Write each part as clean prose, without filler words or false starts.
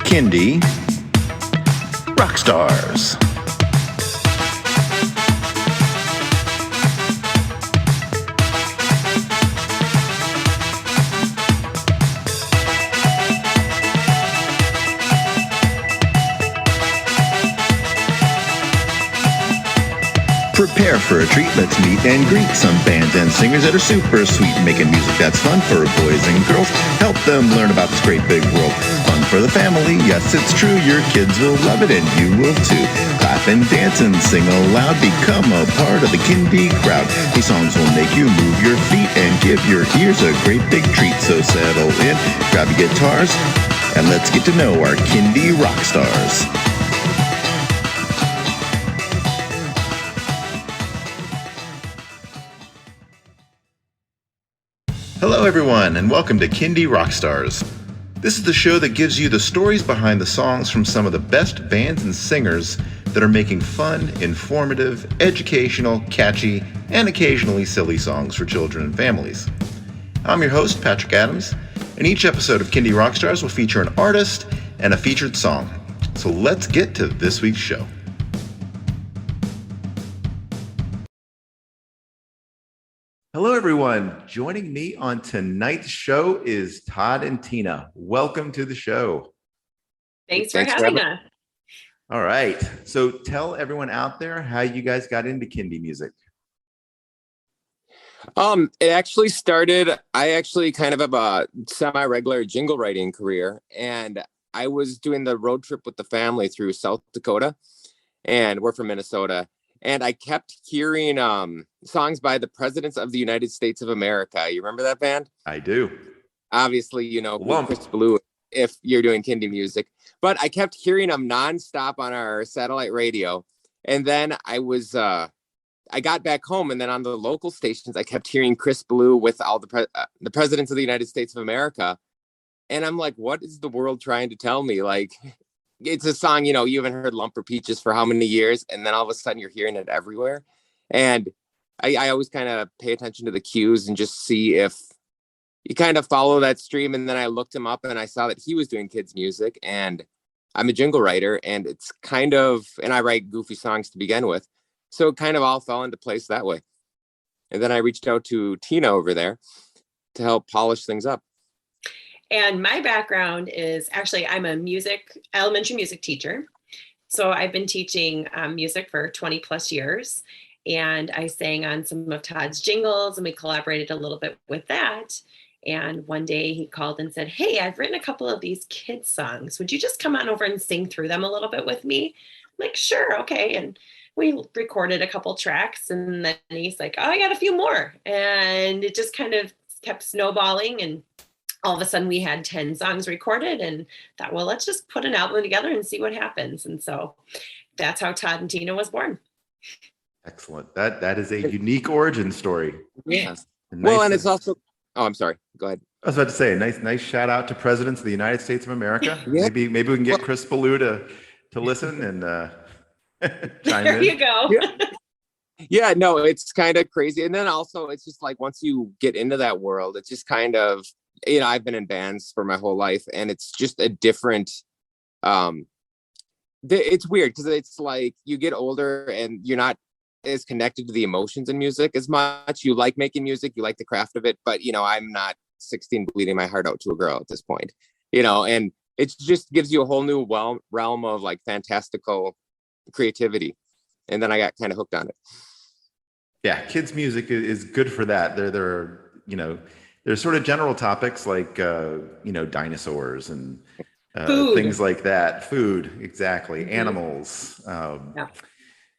Kindie Rockstars. Prepare for a treat, let's meet and greet some bands and singers that are super sweet, making music that's fun for boys and girls. Help them learn about this great big world. Fun for the family, yes it's true, your kids will love it and you will too. Clap and dance and sing aloud, become a part of the Kindie crowd. These songs will make you move your feet and give your ears a great big treat. So settle in, grab your guitars, and let's get to know our Kindie Rockstars. Hello everyone, and welcome to Kindie Rockstars. This is the show that gives you the stories behind the songs from some of the best bands and singers that are making fun, informative, educational, catchy, and occasionally silly songs for children and families. I'm your host, Patrick Adams, and each episode of Kindie Rockstars will feature an artist and a featured song. So let's get to this week's show. Hello, everyone. Joining me on tonight's show is Todd N Tina. Welcome to the show. Thanks for having us. All right. So tell everyone out there how you guys got into Kindie music. It actually started, I actually kind of have a semi-regular jingle writing career, and I was doing the road trip with the family through South Dakota, and we're from Minnesota. And I kept hearing songs by the presidents of the United States of America. You remember that band? I do. Obviously, you know, Chris Ballew We, if you're doing Kindie music. But I kept hearing them nonstop on our satellite radio. And then I got back home, and then on the local stations, I kept hearing Chris Ballew with all the presidents of the United States of America. And I'm like, what is the world trying to tell me? Like, it's a song, you know, you haven't heard Lump for Peaches for how many years, and then all of a sudden you're hearing it everywhere. And I always kind of pay attention to the cues and just see if you kind of follow that stream. And then I looked him up and I saw that he was doing kids music, and I'm a jingle writer, and it's kind of, and I write goofy songs to begin with. So it kind of all fell into place that way. And then I reached out to Tina over there to help polish things up. And my background is actually, I'm a elementary music teacher. So I've been teaching music for 20 plus years. And I sang on some of Todd's jingles, and we collaborated a little bit with that. And one day he called and said, hey, I've written a couple of these kids songs. Would you just come on over and sing through them a little bit with me? I'm like, sure, okay. And we recorded a couple tracks, and then he's like, oh, I got a few more. And it just kind of kept snowballing, and all of a sudden we had 10 songs recorded, and thought, well, let's just put an album together and see what happens. And so that's how Todd N Tina was born. Excellent. That is a unique origin story. Yeah. Well, and it's also, oh, I'm sorry. Go ahead. I was about to say, nice shout out to presidents of the United States of America. Yeah. Maybe we can get Chris Ballew to listen and chime there in. You go. Yeah, no, it's kind of crazy. And then also it's just like, once you get into that world, it's just kind of, you know, I've been in bands for my whole life, and it's just a different, it's weird because it's like you get older and you're not as connected to the emotions in music as much. You like making music, you like the craft of it, but you know, I'm not 16 bleeding my heart out to a girl at this point, you know, and it just gives you a whole new realm of like fantastical creativity. And then I got kind of hooked on it. Yeah, kids music is good for that. There are, you know, there's sort of general topics like, you know, dinosaurs and things like that. Food, exactly. Mm-hmm. Animals,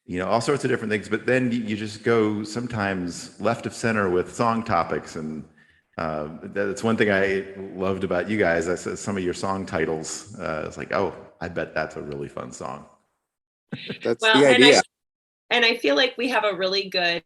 you know, all sorts of different things. But then you just go sometimes left of center with song topics. And that's one thing I loved about you guys. I said some of your song titles. It's like, oh, I bet that's a really fun song. That's the idea. And I feel like we have a really good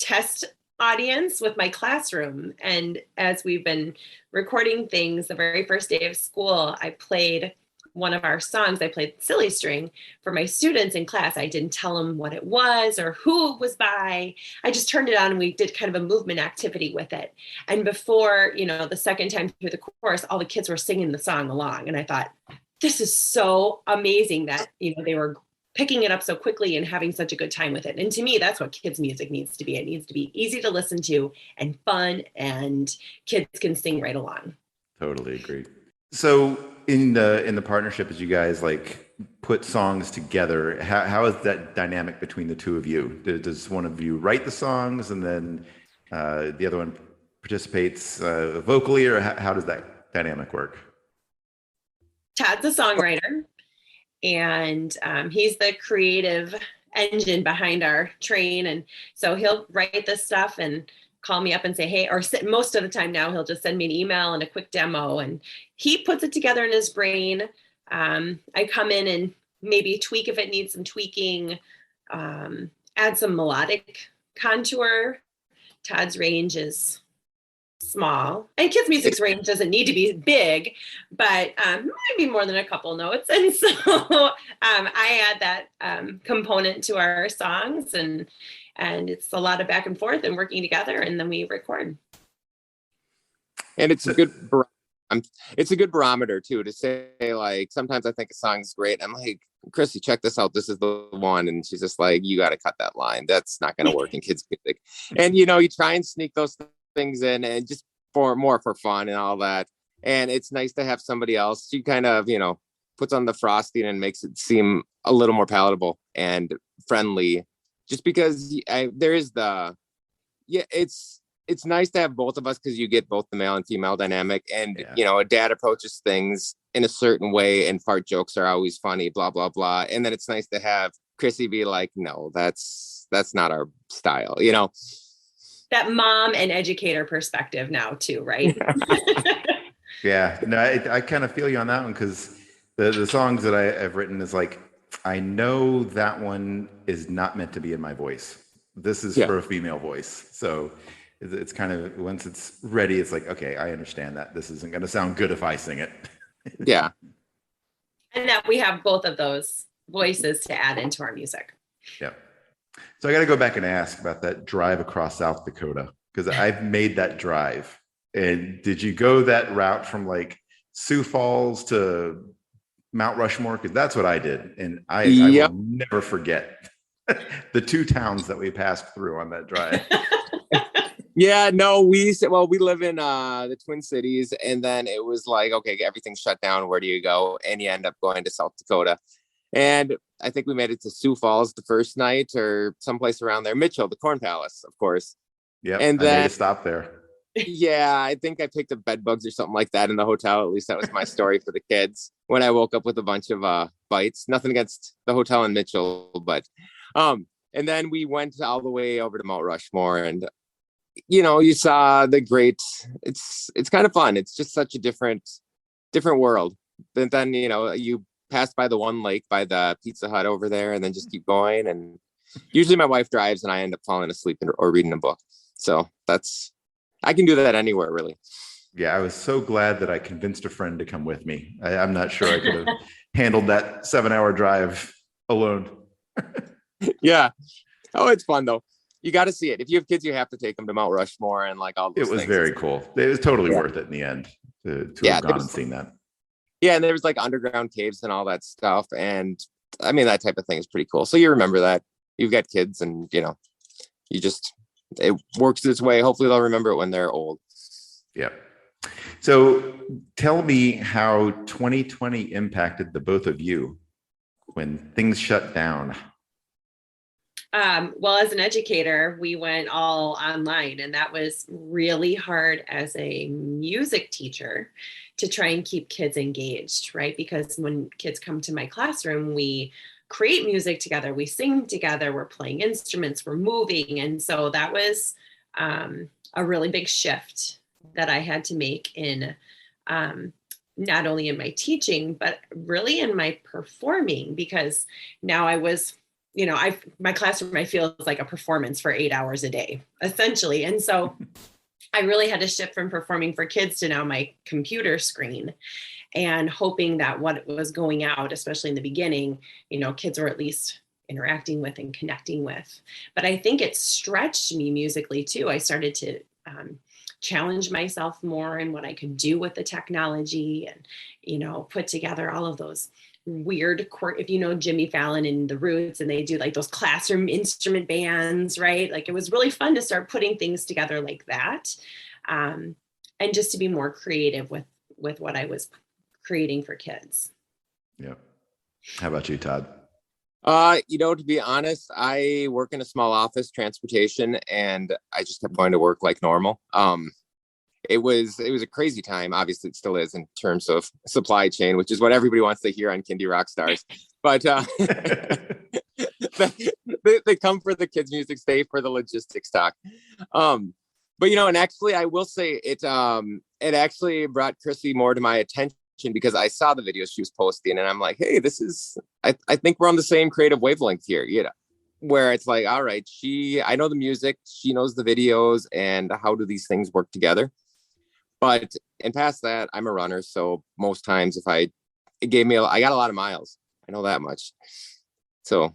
test audience with my classroom. And as we've been recording things, the very first day of school, I played one of our songs, I played Silly String for my students in class. I didn't tell them what it was or who it was by. I just turned it on and we did kind of a movement activity with it. And before, the second time through the course, all the kids were singing the song along. And I thought, this is so amazing that, they were picking it up so quickly and having such a good time with it. And to me, that's what kids' music needs to be. It needs to be easy to listen to and fun, and kids can sing right along. Totally agree. So in the partnership, as you guys like put songs together, how is that dynamic between the two of you? Does one of you write the songs and then the other one participates vocally, or how does that dynamic work? Todd's a songwriter, and he's the creative engine behind our train. And so he'll write this stuff and call me up and say, hey, or most of the time now he'll just send me an email and a quick demo, and he puts it together in his brain. I come in and maybe tweak if it needs some tweaking, add some melodic contour. Todd's range is small, and kids' music's range doesn't need to be big, but maybe more than a couple notes. And so I add that component to our songs, and it's a lot of back and forth and working together, and then we record. And it's a good barometer too, to say, like, sometimes I think a song's great. I'm like, Chrissy, check this out. This is the one. And she's just like, you got to cut that line. That's not going to work in kids' music. And, you try and sneak those things in, and just more for fun and all that. And it's nice to have somebody else. She kind of, puts on the frosting and makes it seem a little more palatable and friendly, just because it's nice to have both of us, because you get both the male and female dynamic. And, a dad approaches things in a certain way, and fart jokes are always funny, blah, blah, blah. And then it's nice to have Chrissy be like, no, that's not our style, That mom and educator perspective now too, right? Yeah, no, I kind of feel you on that one, because the songs that I've written is like, I know that one is not meant to be in my voice. This is for a female voice. So it's kind of, once it's ready, it's like, okay, I understand that this isn't going to sound good if I sing it. Yeah. And that we have both of those voices to add into our music. Yeah. So I got to go back and ask about that drive across South Dakota, because I've made that drive. And did you go that route from like Sioux Falls to Mt Rushmore? Because that's what I did. And I will never forget the two towns that we passed through on that drive. Yeah, no, we live in the Twin Cities, and then it was like, okay, everything's shut down. Where do you go? And you end up going to South Dakota. And I think we made it to Sioux Falls the first night, or someplace around there. Mitchell, the Corn Palace, of course. Yeah, and then I made a stop there. Yeah, I think I picked up bed bugs or something like that in the hotel. At least that was my story for the kids when I woke up with a bunch of bites. Nothing against the hotel in Mitchell, but and then we went all the way over to Mount Rushmore, and you saw the great. It's kind of fun. It's just such a different world. But then you pass by the one lake by the Pizza Hut over there, and then just keep going. And usually my wife drives, and I end up falling asleep or reading a book. So I can do that anywhere, really. Yeah, I was so glad that I convinced a friend to come with me. I'm not sure I could have handled that 7-hour drive alone. Yeah. Oh, it's fun though. You got to see it. If you have kids, you have to take them to Mount Rushmore and like all those things. It was very cool. It was totally worth it in the end to have gone and seen that. Yeah, and there was like underground caves and all that stuff. And I mean, that type of thing is pretty cool. So you remember that. You've got kids, and it works this way. Hopefully they'll remember it when they're old. Yeah. So tell me how 2020 impacted the both of you when things shut down. Well, as an educator, we went all online, and that was really hard as a music teacher to try and keep kids engaged, right? Because when kids come to my classroom, we create music together, we sing together, we're playing instruments, we're moving. And so that was a really big shift that I had to make in not only in my teaching, but really in my performing, because now I was, my classroom, I feel is like a performance for 8 hours a day, essentially. And so I really had to shift from performing for kids to now my computer screen. and hoping that what was going out, especially in the beginning, kids were at least interacting with and connecting with. But I think it stretched me musically too. I started to challenge myself more in what I could do with the technology, and put together all of those weird if Jimmy Fallon and the Roots, and they do like those classroom instrument bands, right? Like it was really fun to start putting things together like that, and just to be more creative with what I was creating for kids. Yeah. How about you, Todd? To be honest, I work in a small office, transportation, and I just kept going to work like normal. It was a crazy time. Obviously, it still is in terms of supply chain, which is what everybody wants to hear on Kindie Rockstars. But they come for the kids' music, stay for the logistics talk. But and actually, I will say it actually brought Chrissy more to my attention because I saw the videos she was posting, and I'm like, hey, I think we're on the same creative wavelength here, where it's like, all right, I know the music, she knows the videos, and how do these things work together? But and past that, I'm a runner, so most times I got a lot of miles. I know that much. So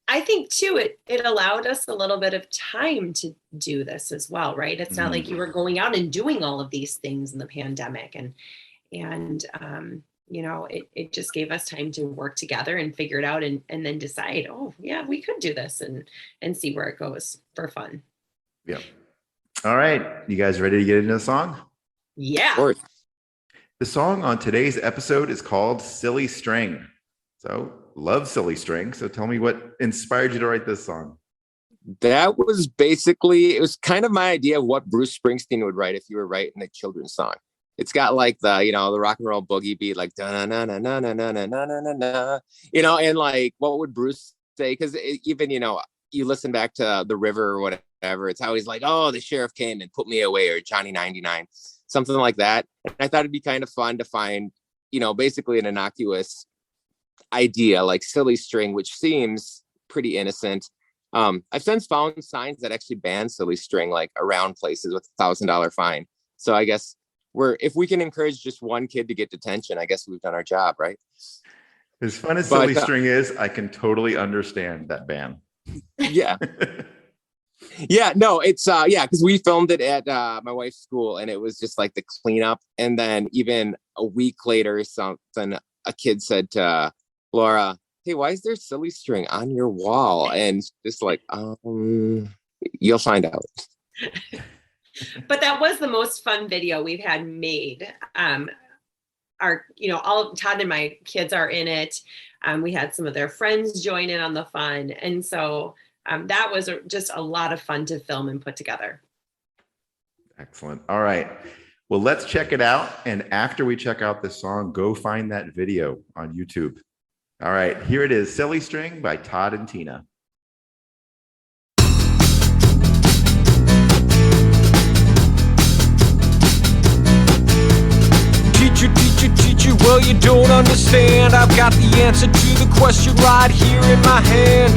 I think too, it allowed us a little bit of time to do this as well, right? It's not like you were going out and doing all of these things in the pandemic, and it just gave us time to work together and figure it out, and then decide, oh yeah, we could do this, and see where it goes for fun. Yeah. All right, you guys ready to get into the song? Yeah. The song on today's episode is called Silly String. So love Silly String. So tell me what inspired you to write this song. That was it was kind of my idea of what Bruce Springsteen would write if you were writing a children's song. It's got like the rock and roll boogie beat, like da na na na na na na na na na, and like what would Bruce say? Because even you listen back to The River or whatever, it's always like, oh, the sheriff came and put me away, or Johnny 99, something like that. And I thought it'd be kind of fun to find, basically an innocuous idea like Silly String, which seems pretty innocent. I've since found signs that actually ban Silly String, like around places with $1,000 fine. So I guess if we can encourage just one kid to get detention, I guess we've done our job, right? As fun as Silly String is, I can totally understand that ban. Yeah. Yeah, no, it's because we filmed it at my wife's school, and it was just like the cleanup. And then even a week later, a kid said to Laura, hey, why is there Silly String on your wall? And just like, you'll find out. But that was the most fun video we've had made. All Todd and my kids are in it. We had some of their friends join in on the fun. And so that was just a lot of fun to film and put together. Excellent. All right. Well, let's check it out. And after we check out this song, go find that video on YouTube. All right. Here it is, Silly String by Todd N Tina. Teacher, well, you don't understand. I've got the answer to the question right here in my hand.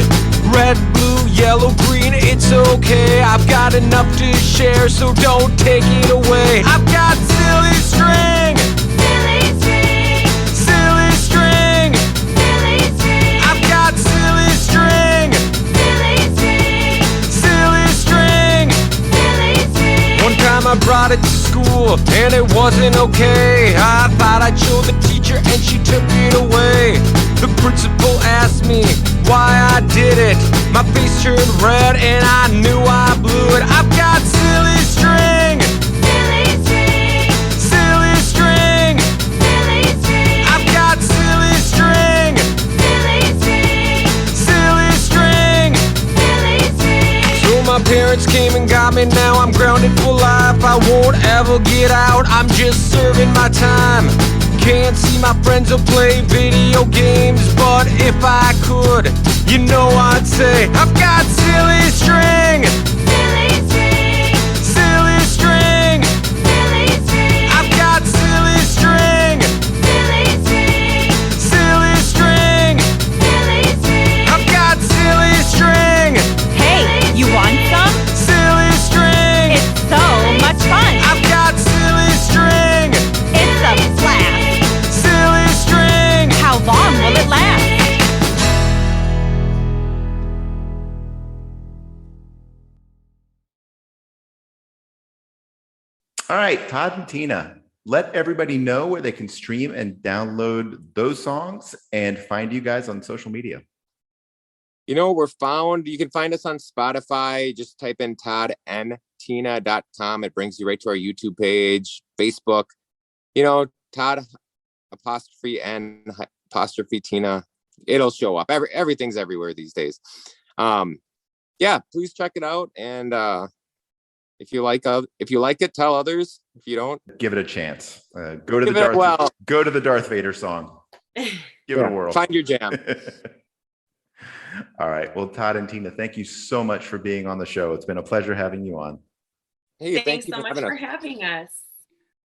Red, blue, yellow, green, it's okay. I've got enough to share, so don't take it away. I've got silly string. Silly string. Silly string. Silly string. I've got silly string. Silly string. Silly string. Silly string. One time I brought it to school, and it wasn't okay. I thought I'd show the teacher, and she took it away. The principal asked me why I did it. My face turned red, and I knew I blew it. I've got silly string. Silly string. Silly string. Silly string. I've got silly string. Silly string. Silly string. Silly string. So my parents came and got me. Now I'm grounded for life. I won't ever get out. I'm just serving my time. Can't see my friends or play video games, but if I could, I'd say I've got silly string. Silly string. Silly string. Silly string. I've got silly string. Silly string. Silly string. Silly string. I've got silly string. Hey, you want some? Silly string. It's so much fun. I've got silly string. It's a blast. All right, Todd and Tina, let everybody know where they can stream and download those songs and find you guys on social media. You can find us on Spotify. Just type in toddntina.com. It brings you right to our YouTube page, Facebook. Todd _N_Tina. It'll show up. Everything's everywhere these days. Please check it out. And if you like it, tell others. If you don't, give it a chance. Go to the Darth Vader song. Give it a whirl. Find your jam. All right. Well, Todd and Tina, thank you so much for being on the show. It's been a pleasure having you on. Hey, Thanks so much for having us.